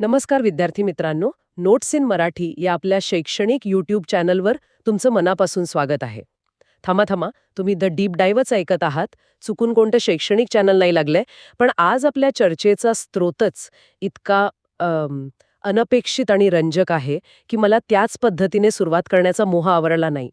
नमस्कार विद्यार्थी मित्रांनो, नोट्स इन मराठी या आपल्या शैक्षणिक यूट्यूब चॅनलवर तुमचं मनापासून स्वागत आहे. थांबा थांबा, तुम्ही द डीप डाईव्हच ऐकत आहात. चुकून कोणतं शैक्षणिक चॅनल नाही लागलंय. पण आज आपल्या चर्चेचा स्रोतच इतका अनपेक्षित आणि रंजक आहे की मला त्याच पद्धतीने सुरुवात करण्याचा मोह आवरला नाही.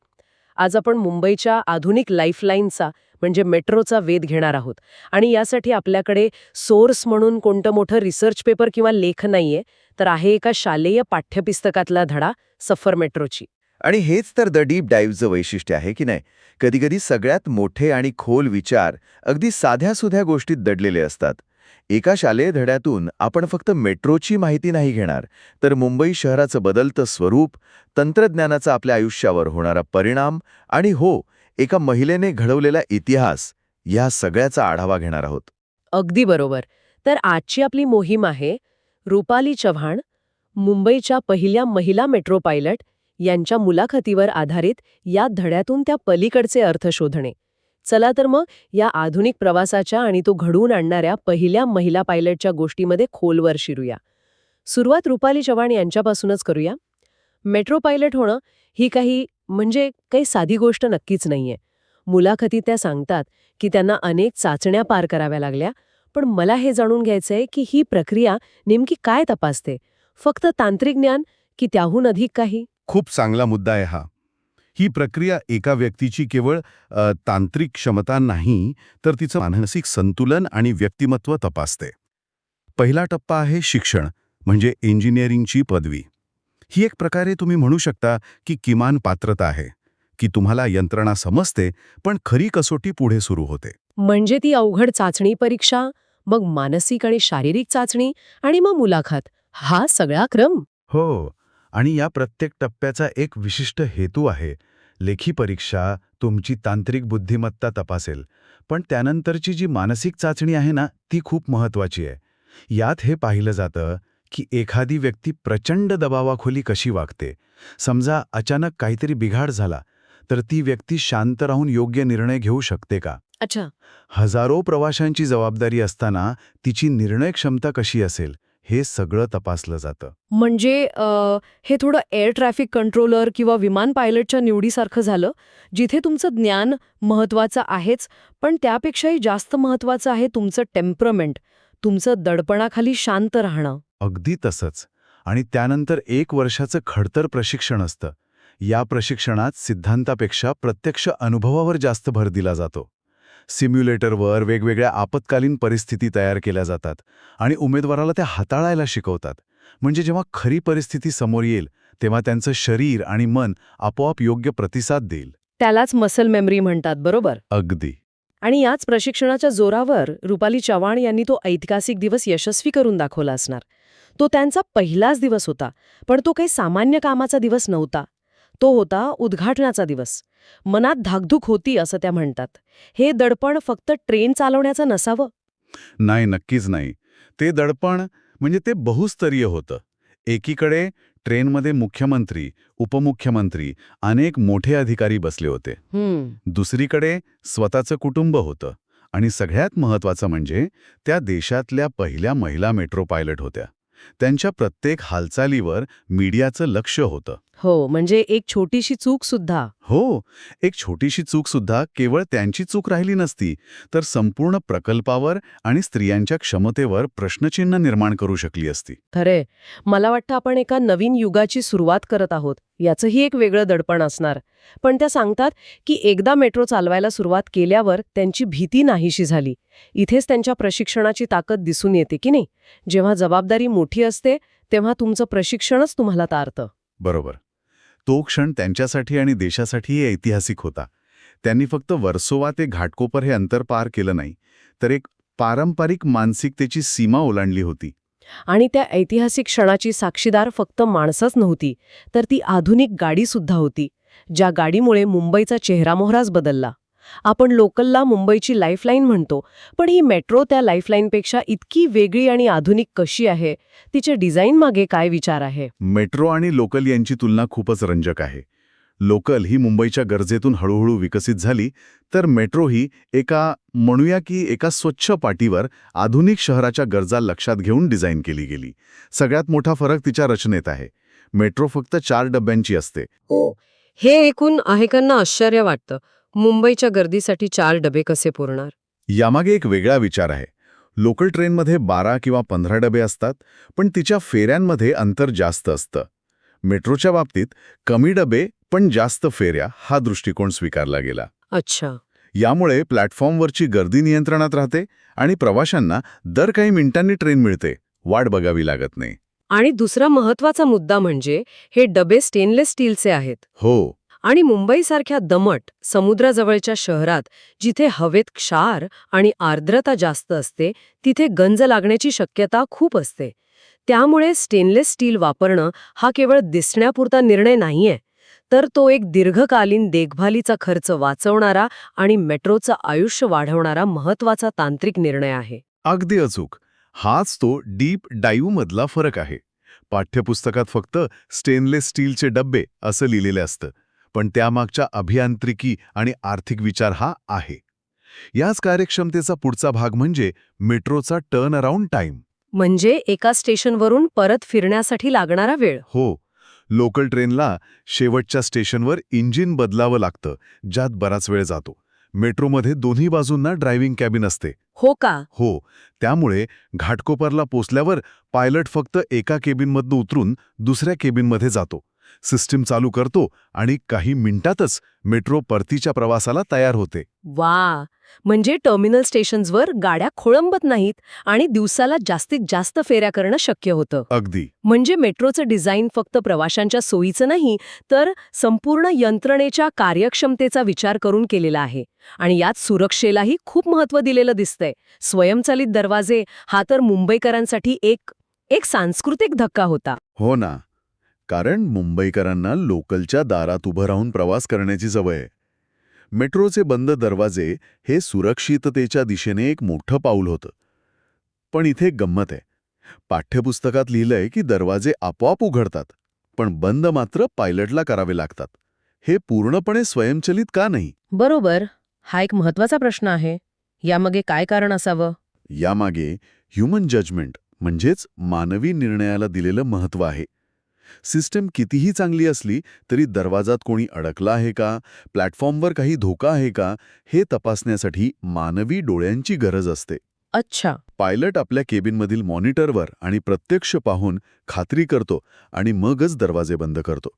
आज आपण मुंबईच्या आधुनिक लाईफलाईनचा म्हणजे मेट्रोचा वेध घेणार आहोत. आणि यासाठी आपल्याकडे सोर्स म्हणून कोणतं मोठं रिसर्च पेपर किंवा लेख नाहीये, तर आहे एका शालेय पाठ्यपुस्तकातला धडा, सफर मेट्रोची. आणि हेच तर द डीप डाईव्हचं वैशिष्ट्य आहे की नाही. कधीकधी सगळ्यात मोठे आणि खोल विचार अगदी साध्या-सुध्या गोष्टीत दडलेले असतात. एका शालेय धड्यातून आपण फक्त मेट्रोची माहिती नाही घेणार, तर मुंबई शहराचं बदलतं स्वरूप, तंत्रज्ञानाचा आपल्या आयुष्यावर होणारा परिणाम आणि एका महिलेने घडवलेला इतिहास, या सगळ्याचा आढावा घेणार आहोत. अगदी बरोबर. तर आजची आपली मोहीम आहे रुपाली चव्हाण, मुंबईच्या पहिल्या महिला मेट्रो पायलट यांच्या मुलाखतीवर आधारित या धड्यातून त्या पलीकडचे अर्थ शोधणे. चला तर मग या आधुनिक प्रवासाच्या आणि तो घडवून आणणाऱ्या पहिल्या महिला पायलटच्या गोष्टीमध्ये खोलवर शिरूया. सुरुवात रुपाली चव्हाण यांच्यापासूनच करूया. मेट्रो पायलट होणं ही काही साधी गोष्ट नक्कीच नाहीये. मुलाखतीत त्या सांगतात की त्यांना अनेक चाचण्या पार कराव्या लागल्या. पण मला हे जाणून घ्यायचंय की ही प्रक्रिया नेमकी काय तपासते? फक्त तांत्रिक ज्ञान की त्याहून अधिक काही? खूप चांगला मुद्दा आहे हा. ही प्रक्रिया एका व्यक्तीची केवळ तांत्रिक क्षमता नाही, तर तिचं मानसिक संतुलन आणि व्यक्तिमत्व तपासते. पहिला टप्पा आहे शिक्षण, म्हणजे इंजिनिअरिंगची पदवी. ही एक प्रकारे तुम्ही म्हणू शकता की किमान पात्रता आहे, की तुम्हाला यंत्रणा समजते, पण खरी कसोटी पुढे सुरू होते. म्हणजे ती अवघड चाचणी परीक्षा, मग मानसिक आणि शारीरिक चाचणी आणि मग मुलाखत, हा सगळा क्रम? हो, आणि या प्रत्येक टप्प्याचा एक विशिष्ट हेतू आहे. लेखी परीक्षा तुमची तांत्रिक बुद्धिमत्ता तपासेल, पण त्यानंतरची जी मानसिक चाचणी आहे ना, ती खूप महत्त्वाची आहे. यात हे पाहिलं जातं की एखादी व्यक्ती प्रचंड दबावाखाली कशी वागते. समजा अचानक काहीतरी बिघाड झाला, तर ती व्यक्ती शांत राहून योग्य निर्णय घेऊ शकते का? अच्छा. हजारो प्रवाशांची जबाबदारी असताना तिची निर्णय क्षमता कशी असेल, हे सगळं तपासलं जातं. म्हणजे हे थोडं एअर ट्रॅफिक कंट्रोलर किंवा विमान पायलटच्या निवडीसारखं झालं, जिथे तुमचं ज्ञान महत्त्वाचं आहेच, पण त्यापेक्षाही जास्त महत्त्वाचं आहे तुमचं टेम्परमेंट, तुमचं दडपणाखाली शांत राहणं. अगदी तसंच. आणि त्यानंतर 1 वर्षाचं खडतर प्रशिक्षण असतं. या प्रशिक्षणात सिद्धांतापेक्षा प्रत्यक्ष अनुभवावर जास्त भर दिला जातो. सिम्युलेटरवर वेगवेगळ्या आपत्कालीन परिस्थिती तयार केल्या जातात आणि उमेदवाराला त्या हाताळायला शिकवतात. म्हणजे जेव्हा खरी परिस्थिती समोर येईल, तेव्हा त्यांचं शरीर आणि मन आपोआप योग्य प्रतिसाद देईल. त्यालाच मसल मेमरी म्हणतात, बरोबर? अगदी. आणि याच प्रशिक्षणाच्या जोरावर रुपाली चव्हाण यांनी तो ऐतिहासिक दिवस यशस्वी करून दाखवला असणार. तो त्यांचा पहिलाच दिवस होता, पण तो काही सामान्य कामाचा दिवस नव्हता. तो होता उद्घाटनाचा दिवस. मनात धाकधूक होती असं त्या म्हणतात. हे दडपण फक्त ट्रेन चालवण्याचं नसावं? नाही, नक्कीच नाही. ते दडपण म्हणजे ते बहुस्तरीय होतं. एकीकडे ट्रेनमध्ये मुख्यमंत्री, उपमुख्यमंत्री, अनेक मोठे अधिकारी बसले होते. दुसरीकडे स्वतःचं कुटुंब होतं. आणि सगळ्यात महत्त्वाचं म्हणजे त्या देशातल्या पहिल्या महिला मेट्रो पायलट होत्या. त्यांच्या प्रत्येक हालचालीवर मीडियाचं लक्ष होतं. हो, म्हणजे एक छोटीशी चूक सुद्धा. हो, एक छोटीशी चूक सुद्धा केवळ त्यांची चूक राहिली नसती, तर संपूर्ण प्रकल्पावर आणि स्त्रियांच्या क्षमतेवर प्रश्नचिन्ह निर्माण करू शकली असती. खरे, मला वाटतं आपण एका नवीन युगाची सुरुवात करत आहोत. याचंही एक वेगळं दडपण असणार. पण त्या सांगतात की एकदा मेट्रो चालवायला सुरुवात केल्यावर त्यांची भीती नाहीशी झाली. इथेच त्यांच्या प्रशिक्षणाची ताकद दिसून येते की नाही? जेव्हा जबाबदारी मोठी असते, तेव्हा तुमचं प्रशिक्षणच तुम्हाला तारतं. बरोबर. तो क्षण त्यांच्यासाठी आणि देशासाठीही ऐतिहासिक होता. त्यांनी फक्त वर्सोवा ते घाटकोपर हे अंतर पार केलं नाही, तर एक पारंपरिक मानसिकतेची सीमा ओलांडली होती. आणि त्या ऐतिहासिक क्षणाची साक्षीदार फक्त माणसंच नव्हती, तर ती आधुनिक गाडीसुद्धा होती, ज्या गाडीमुळे मुंबईचा चेहरामोहराच बदलला. आपण लोकलला मुंबईची लाईफलाईन म्हणतो, पण ही मेट्रो त्या लाईफलाईनपेक्षा इतकी वेगळी आणि आधुनिक कशी आहे? तिच्या डिझाईन मागे काय विचार आहे? मेट्रो आणि लोकल यांची तुलना खूपच रंजक आहे. लोकल ही मुंबईच्या गरजेतून हळूहळू विकसित झाली, तर मेट्रो ही एका स्वच्छ पाटीवर आधुनिक शहराच्या गरजा लक्षात घेऊन डिझाईन केली गेली. सगळ्यात मोठा फरक तिच्या रचनेत आहे. मेट्रो फक्त 4 डब्यांची असते. हे ऐकून अनेकांना आश्चर्य वाटतं. मुंबईच्या गर्दीसाठी 4 डबे कसे पुरणार? यामागे एक वेगळा विचार आहे. लोकल ट्रेनमध्ये 12 किंवा 15 डबे असतात, पण तिच्या फेऱ्यांमध्ये अंतर जास्त असतं. मेट्रोच्या बाबतीत कमी डबे पण जास्त फेऱ्या हा दृष्टिकोन स्वीकारला गेला. अच्छा. यामुळे प्लॅटफॉर्मवरची गर्दी नियंत्रणात राहते आणि प्रवाशांना दर काही मिनिटांनी ट्रेन मिळते, वाट बघावी लागत नाही. आणि दुसरा महत्वाचा मुद्दा म्हणजे हे डबे स्टेनलेस स्टीलचे आहेत. हो, आणि मुंबईसारख्या दमट, समुद्राजवळच्या शहरात जिथे हवेत क्षार आणि आर्द्रता जास्त असते, तिथे गंज लागण्याची शक्यता खूप असते. त्यामुळे स्टेनलेस स्टील वापरणं हा केवळ दिसण्यापुरता निर्णय नाहीये, तर तो एक दीर्घकालीन देखभालीचा खर्च वाचवणारा आणि मेट्रोचं आयुष्य वाढवणारा महत्वाचा तांत्रिक निर्णय आहे. अगदी अचूक. हाच तो डीप डाईव्ह मधला फरक आहे. पाठ्यपुस्तकात फक्त स्टेनलेस स्टीलचे डब्बे असं लिहिलेलं असतं, पण त्यामागच्या अभियांत्रिकी आणि आर्थिक विचार हा आहे. याच कार्यक्षमतेचा पुढचा भाग म्हणजे मेट्रोचा टर्न अराउंड टाईम. म्हणजे एका स्टेशनवरून परत फिरण्यासाठी लागणारा वेळ. हो, लोकल ट्रेनला शेवटच्या स्टेशनवर इंजिन बदलावं लागतं, ज्यात बराच वेळ जातो. मेट्रोमध्ये दोन्ही बाजूंना ड्रायव्हिंग कॅबिन असते. हो का? हो, त्यामुळे घाटकोपरला पोचल्यावर पायलट फक्त एका केबिनमधनं उतरून दुसऱ्या केबिनमध्ये जातो, सिस्टीम चालू करतो आणि काही मिनिटातच मेट्रो परतीच्या प्रवासाला तयार होते. वा, म्हणजे टर्मिनल स्टेशन्सवर गाड्या खोळंबत नाहीत आणि दिवसाला जास्तीत जास्त फेऱ्या करणं शक्य होतं. अगदी. म्हणजे मेट्रोचं डिझाईन फक्त प्रवाशांच्या सोयीचं नाही, तर संपूर्ण यंत्रणेच्या कार्यक्षमतेचा विचार करून केलेला आहे. आणि यात सुरक्षेलाही खूप महत्त्व दिलेलं दिसतंय. स्वयंचलित दरवाजे हा तर मुंबईकरांसाठी एक सांस्कृतिक धक्का होता. हो ना, कारण मुंबईकरांना लोकलच्या दारात उभं राहून प्रवास करण्याची सवय आहे. मेट्रोचे बंद दरवाजे हे सुरक्षिततेच्या दिशेने एक मोठं पाऊल होतं. पण इथे एक गंमत आहे. पाठ्यपुस्तकात लिहिलंय की दरवाजे आपोआप उघडतात, पण बंद मात्र पायलटला करावे लागतात. हे पूर्णपणे स्वयंचलित का नाही? बरोबर. हा एक महत्त्वाचा प्रश्न आहे. यामागे काय कारण असावं? यामागे ह्युमन जजमेंट म्हणजेच मानवी निर्णयाला दिलेलं महत्त्व आहे. सिस्टम कितीही चांगली असली तरी दरवाजात कोणी अडकला आहे का, प्लॅटफॉर्मवर काही धोका आहे का, हे तपासण्यासाठी मानवी डोळ्यांची गरज असते. अच्छा. पायलट आपल्या केबिनमधील मॉनिटरवर आणि प्रत्यक्ष पाहून खात्री करतो आणि मगच दरवाजे बंद करतो.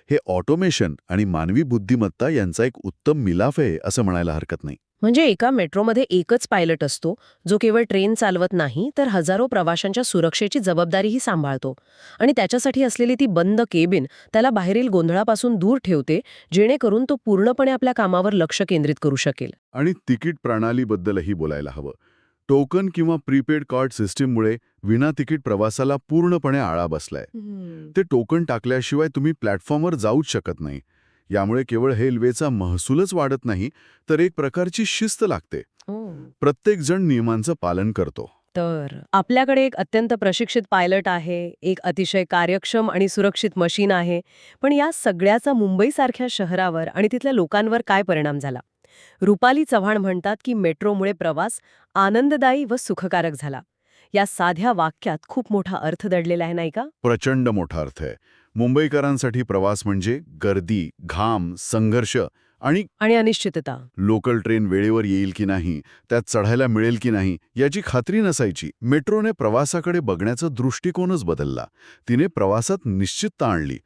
हे ऑटोमेशन आणि मानवी बुद्धिमत्ता यांचा एक उत्तम मिलाफ आहे असं म्हणायला हरकत नाही. म्हणजे एका मेट्रोमध्ये एकच पायलट असतो, जो केवळ ट्रेन चालवत नाही, तर हजारो प्रवाशांच्या सुरक्षेची जबाबदारीही सांभाळतो. आणि त्याच्यासाठी असलेली ती बंद केबिन त्याला बाहेरील गोंधळापासून दूर ठेवते, जेणेकरून तो पूर्णपणे आपल्या कामावर लक्ष केंद्रित करू शकेल. आणि तिकीट प्रणालीबद्दलही बोलायला हवं. टोकन किंवा प्रीपेड कार्ड सिस्टीममुळे विना तिकीट प्रवासाला पूर्णपणे आळा बसलाय. ते टोकन टाकल्याशिवाय तुम्ही प्लॅटफॉर्मवर जाऊच शकत नाही. यामुळे केवळ रेल्वेचा महसूलच वाढत नाही, तर एक प्रकारची शिस्त लागते. प्रत्येक जण नियमांचं पालन करतो. तर आपल्याकडे एक अत्यंत प्रशिक्षित पायलट आहे, एक अतिशय कार्यक्षम आणि सुरक्षित मशीन आहे. पण या सगळ्याचा मुंबईसारख्या शहरावर आणि तिथल्या लोकांवर काय परिणाम झाला? रुपाली चव्हाण म्हणतात की मेट्रोमुळे प्रवास आनंददायी व सुखकारक झाला. या साध्या वाक्यात खूप मोठा अर्थ दडलेला आहे, नाही का? प्रचंड मोठा अर्थ आहे. मुंबईकरांसाठी प्रवास म्हणजे गर्दी, घाम, संघर्ष आणि अनिश्चितता. लोकल ट्रेन वेळेवर येईल की नाही, त्यात चढायला मिळेल की नाही याची खात्री नसायची. मेट्रोने प्रवासाकडे बघण्याचा दृष्टिकोनच बदलला. तिने प्रवासात निश्चितता आणली.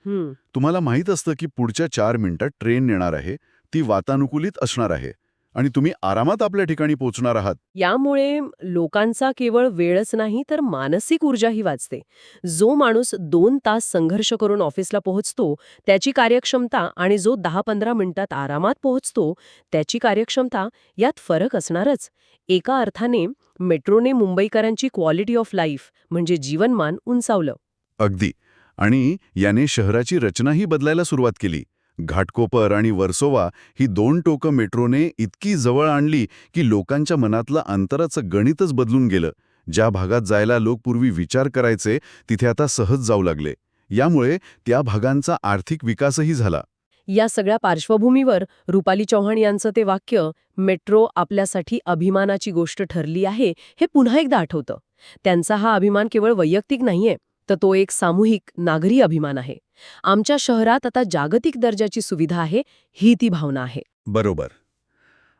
तुम्हाला माहीत असतं की पुढच्या 4 मिनिटात ट्रेन येणार आहे, ती वातानुकूलित असणार आहे आणि तुम्ही आरामात आपल्या ठिकाणी पोहोचणार आहात. यामुळे लोकांचा केवळ वेळच नाही, तर मानसिक ऊर्जाही वाचते. जो माणूस 2 तास संघर्ष करून ऑफिसला पोहोचतो, त्याची कार्यक्षमता आणि जो 10-15 मिनिटात आरामात पोहोचतो, त्याची कार्यक्षमता यात फरक असणारच. एका अर्थाने मेट्रोने मुंबईकरांची क्वालिटी ऑफ लाईफ म्हणजे जीवनमान उंचावलं. अगदी. आणि याने शहराची रचनाही बदलायला सुरुवात केली. घाटकोपर आणि वर्सोवा ही 2 टोकं मेट्रोने इतकी जवळ आणली की लोकांच्या मनातलं अंतराचं गणितच बदलून गेलं. ज्या भागात जायला लोक पूर्वी विचार करायचे, तिथे आता सहज जाऊ लागले. यामुळे त्या भागांचा आर्थिक विकासही झाला. या सगळ्या पार्श्वभूमीवर रुपाली चव्हाण यांचं ते वाक्य, मेट्रो आपल्यासाठी अभिमानाची गोष्ट ठरली आहे, हे पुन्हा एकदा आठवतं. त्यांचा हा अभिमान केवळ वैयक्तिक नाहीये, तर तो एक सामूहिक नागरी अभिमान आहे. आमच्या शहरात आता जागतिक दर्जाची सुविधा आहे, ही ती भावना आहे. बरोबर.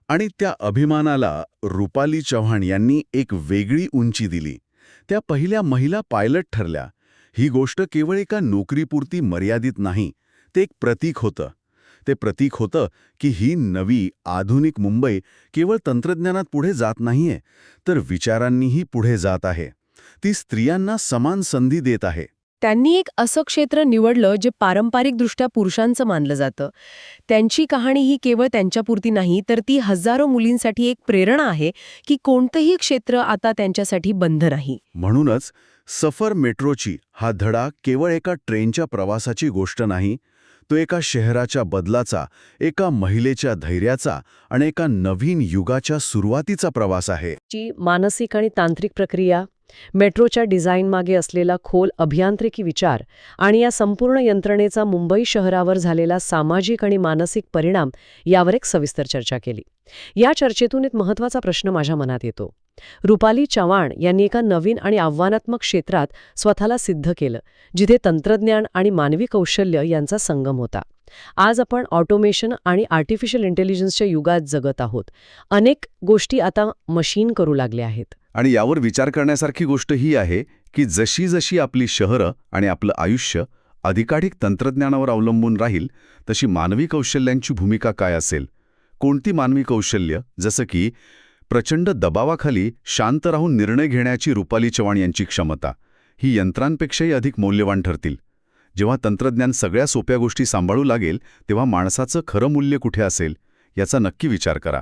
आणि त्या अभिमानाला रुपाली चव्हाण यांनी एक वेगळी उंची दिली. त्या पहिल्या महिला पायलट ठरल्या. ही गोष्ट केवळ एका नोकरीपुरती मर्यादित नाही, ते एक प्रतीक होतं. ते प्रतीक होतं की ही नवी, आधुनिक मुंबई केवळ तंत्रज्ञानात पुढे जात नाहीये, तर विचारांनीही पुढे जात आहे. ती स्त्रियांना समान संधी देत आहे. त्यांनी एक असं क्षेत्र निवडलं जे पारंपरिकदृष्ट्या पुरुषांचं मानलं जातं. त्यांची कहाणी ही केवळ त्यांच्यापुरती नाही, तर ती हजारो मुलींसाठी एक प्रेरणा आहे की कोणतंही क्षेत्र आता त्यांच्यासाठी बंद नाही. म्हणूनच सफर मेट्रोची हा धडा केवळ एका ट्रेनच्या प्रवासाची गोष्ट नाही, तो एका शहराच्या बदलाचा, एका महिलेच्या धैर्याचा आणि एका नवीन युगाच्या सुरुवातीचा प्रवास आहे. जी मानसिक आणि तांत्रिक प्रक्रिया, मेट्रोच्या डिझाईनमागे असलेला खोल अभियांत्रिकी विचार आणि या संपूर्ण यंत्रणेचा मुंबई शहरावर झालेला सामाजिक आणि मानसिक परिणाम यावर एक सविस्तर चर्चा केली. या चर्चेतून एक महत्त्वाचा प्रश्न माझ्या मनात येतो. रुपाली चव्हाण यांनी एका नवीन आणि आव्हानात्मक क्षेत्रात स्वतःला सिद्ध केलं, जिथे तंत्रज्ञान आणि मानवी कौशल्य यांचा संगम होता. आज आपण ऑटोमेशन आणि आर्टिफिशियल इंटेलिजन्सच्या युगात जगत आहोत. अनेक गोष्टी आता मशीन करू लागल्या आहेत. आणि यावर विचार करण्यासारखी गोष्ट ही आहे की जशी जशी आपली शहरं आणि आपलं आयुष्य अधिकाधिक तंत्रज्ञानावर अवलंबून राहील, तशी मानवी कौशल्यांची भूमिका काय असेल? कोणती मानवी कौशल्य, जसं की प्रचंड दबावाखाली शांत राहून निर्णय घेण्याची रुपाली चव्हाण यांची क्षमता, ही यंत्रांपेक्षाही अधिक मौल्यवान ठरतील? जेव्हा तंत्रज्ञान सगळ्या सोप्या गोष्टी सांभाळू लागेल, तेव्हा माणसाचं खरं मूल्य कुठे असेल, याचा नक्की विचार करा.